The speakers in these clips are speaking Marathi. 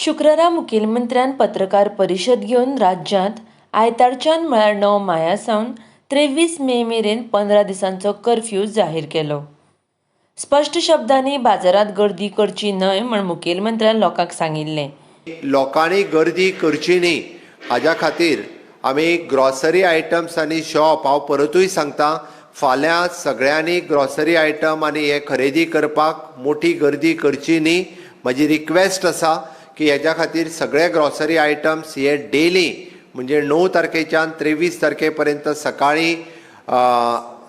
शुक्रारा मुखेलमंत्र्यान पत्रकार परिशद घेवन राज्यांत आयतारच्यान म्हळ्यार 9 माया सावन 23 मे मेरेन 15 दिसांचो कर्फ्यू जाहीर केलो. स्पश्ट शब्दांनी बाजारात गर्दी करची न्हय म्हण मुखेलमंत्र्यान लोकांक सांगिल्लें. लोकांनी गर्दी करची न्ही हाज्या खातीर आमी ग्रॉसरी आयटम्स आनी शॉप हांव परतूय सांगता, फाल्यां सगळ्यांनी ग्रॉसरी आयटम आनी हे खरेदी करपाक मोठी गर्दी करची न्ही. म्हजी रिक्वेस्ट आसा की हेच्या खातीर सगळे ग्रॉसरी आयटम्स हे डेली म्हणजे 9 तारखेच्यान 23 तारखे पर्यंत सकाळी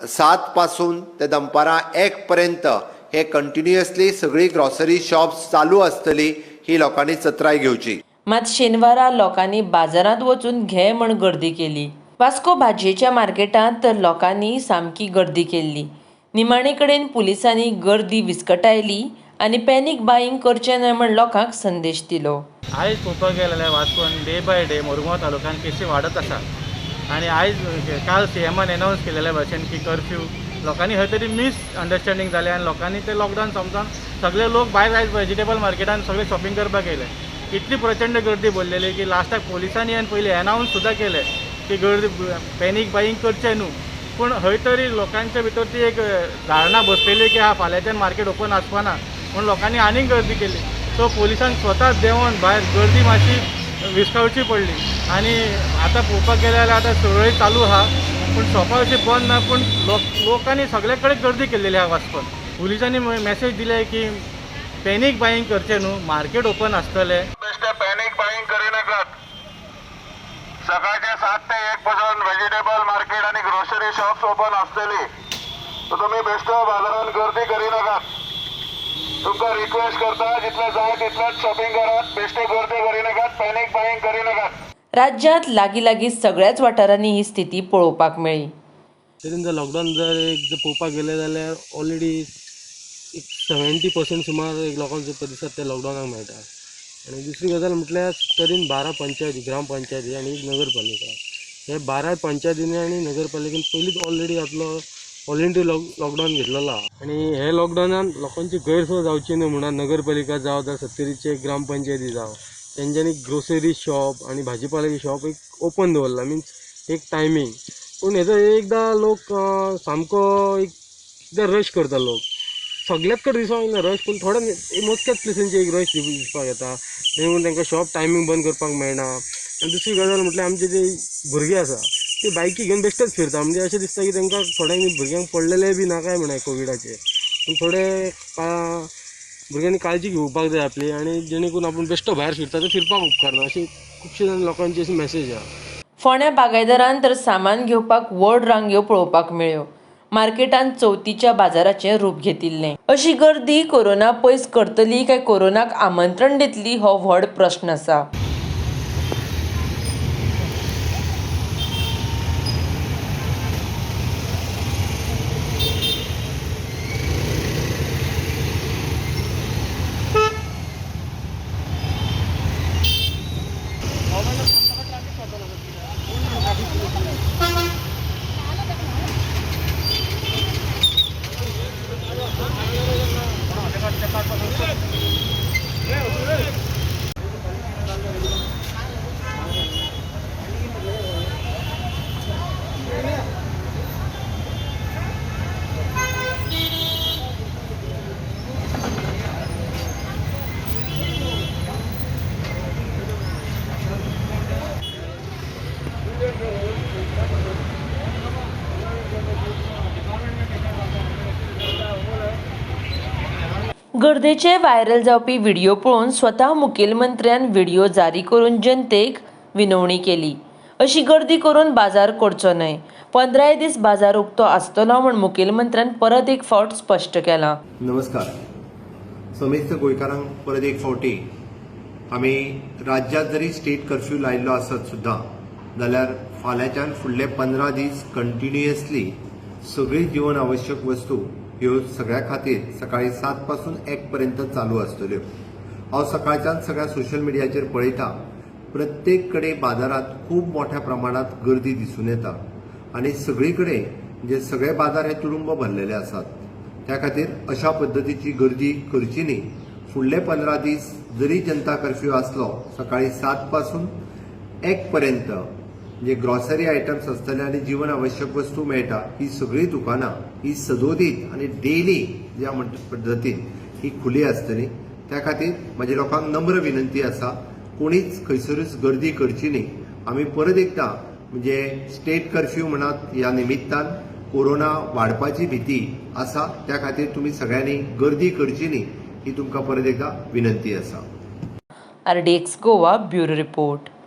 7 पासून ते दनपारां 1 पर्यंत हे कंटिन्युअसली सगळी ग्रॉसरी शॉप्स चालू आसतली ही लोकांनी चत्राय घेवची. मात शेनवारा लोकांनी बाजारांत वचून घे म्हण गर्दी केली. वास्को भाजयेच्या मार्केटांत तर लोकांनी सामकी गर्दी केल्ली. निमाणे कडेन पुलिसांनी गर्दी विस्कटायली आनी पॅनीक बायींग करचें न्हय म्हण लोकांक संदेश दिलो. आयज पळोवपाक गेल्यार वास्कोन डे बाय डे मोरगांव तालुक्यान केसी वाडत आसा आनी आयज काल सीएमान एनावन्स केलेल्या भशेन की कर्फ्यू लोकांनी खंय तरी मिसअंडरस्टँडींग जालें आनी लोकांनी ते लॉकडावन समजून सगळे लोक भायर आयज व्हेजिटेबल मार्केटान सगळे शॉपिंग करपाक येयले. इतली प्रचंड गर्दी भरलेली की लास्टाक पोलिसांनी आनी पयलीं एनावन्स सुद्दां केलें की गर्दी पॅनीक बायींग करचें न्हू. पूण खंय तरी लोकांच्या भितर ती एक धारणा बसलेली की फाल्यांच्यान मार्केट ओपन आसपाना म्हूण लोकांनी आनीक गर्दी केली. सो पोलिसांक स्वता देंवन भायर गर्दी मातशी विस्कळची पडली आनी आतां पळोवपाक गेले जाल्यार आतां सुरळीत चालू आहा पूण शॉपां अशी बंद ना. पूण लोकांनी सगळे कडेन गर्दी केल्लेली आहा वास्कोन. पुलिसांनी मेसेज दिले की पॅनीक बायींग करचें न्हू, मार्केट ओपन आसतलें. बेश्टे पॅनीक बायींग करिनाकात. सकाळचे 7 ते 1 पासून व्हेजिटेबल मार्केट आणि ग्रोसरी शॉप्स ओपन आसतली. सो तुमी बेश्टो बाजारात गर्दी करिनाकात. तुमकां रिक्वेस्ट करता जितले जाय तितलेच शॉपिंग करात, बेश्टे गर्दी करिनाकात, पॅनीक बायींग करिनाकात. राज्यांत लागीं सगळ्याच वाठारांनी ही स्थिती पळोवपाक मेळ्ळी. तरी जर लॉकडावन जर पळोवपाक गेले जाल्यार ऑलरेडी एक 70% सुमार लोकांचो प्रतिसाद त्या लॉकडावनाक मेळटा. आनी दुसरी गजाल म्हटल्यार तरीन 12 पंचायती ग्रामपंचायती आनी नगरपालिका हे 12 पंचायतींनी आनी नगरपालिकेन पयलींच ऑलरेडी आपलो वॉलंटरी लॉकडावन घेतलेलो आहा. आनी हे लॉकडावनान लोकांची गैरसोय जावची न्हय म्हणून नगरपालिका जावं त्या सत्तरीचे ग्रामपंचायती जावं तेंच्यांनी ग्रोसरी शॉप आनी भाजीपाल्याची शॉप एक ओपन दवरला, मिन्स एक टायमींग. पूण हेजो एकदां लोक सामको एकदां रश करता. लोक सगळ्याच कडेन दिसोंक येना रश, पूण थोड्या मोजक्याच प्लेसींचेर एक रश दिसपाक येता. देखून तांकां शॉप टायमींग बंद करपाक मेळना. आनी दुसरी गजाल म्हटल्यार आमचे जे भुरगे आसा ते बायकी घेवन बेश्टेच फिरता. म्हणजे अशें दिसता की तांकां थोड्यांक भुरग्यांक पडलेले बी ना काय म्हणाय कोविडाचे. पूण थोडे भुरग्यांनी काळजी घेवपाक जाय आपली आनी जेणे करून आपूण बेश्टो भायर फिरता ते फिरपाक उपकारना अशी खुबशे जाण लोकांची अशी मॅसेज आहा. फोंड्या बागायदारांत तर सामान घेवपाक व्हड रांगयो पळोवपाक मेळ्ळ्यो. मार्केटांत चवथीच्या बाजाराचें रूप घेतिल्लें. अशी गर्दी कोरोना पयस करतली काय कोरोनाक आमंत्रण दितली हो व्हड प्रस्न आसा. गर्देचे व्हायरल जावपी व्हिडिओ पळोवन स्वता मुखेलमंत्र्यान व्हिडिओ जारी करून जनतेक विनवणी केली. अशी गर्दी करून बाजार करचो न्हय. 15 दीस बाजार उक्तो आसतलो म्हूण मुखेलमंत्र्यान परत एक फावट स्पश्ट केलां. नमस्कार. समेस्त गोंयकारांक परत एक फावटी आमी राज्यांत जरी स्टेट कर्फ्यू लायिल्लो आसत सुद्दां जाल्यार फाल्यांच्यान फुडले 15 दीस कंटिन्युअसली सगळी जीवन आवश्यक वस्तू ह्यो सगळ्या खातीर सकाळी 7 पासून 1 पर्यंत चालू आसतल्यो. हांव सकाळच्यान सगळ्या सोशल मिडियाचेर पळयता प्रत्येक कडेन बाजारात खूब मोठ्या प्रमाणात गर्दी दिसून येता आनी सगळी कडेन जे सगळे बाजार हे तुडुंब भरलेले आसात. त्या खातीर अशा पद्दतीची गर्दी करची न्ही फुडले 15 दीस जरी जनता कर्फ्यू आसलो सकाळी 7 पासून 1 पर्यंत जे ग्रॉसरी आयटम्स आसतले आनी जीवन आवश्यक वस्तू मेळटा ही सगळी दुकानां ही सदोदीत आनी डेली ज्या पद्दतीन ही खुली आसतली त्या खातीर म्हज्या लोकांक नम्र विनंती आसा कोणीच खंयसरूच गर्दी करची न्ही. आमी परत एकदा म्हणजे स्टेट कर्फ्यू म्हणत ह्या निमित्तान कोरोना वाडपाची भीती आसा त्या खातीर तुमी सगळ्यांनी गर्दी करची न्ही ही तुमकां परत एकदा विनंती आसा. RDX Goa bureau report.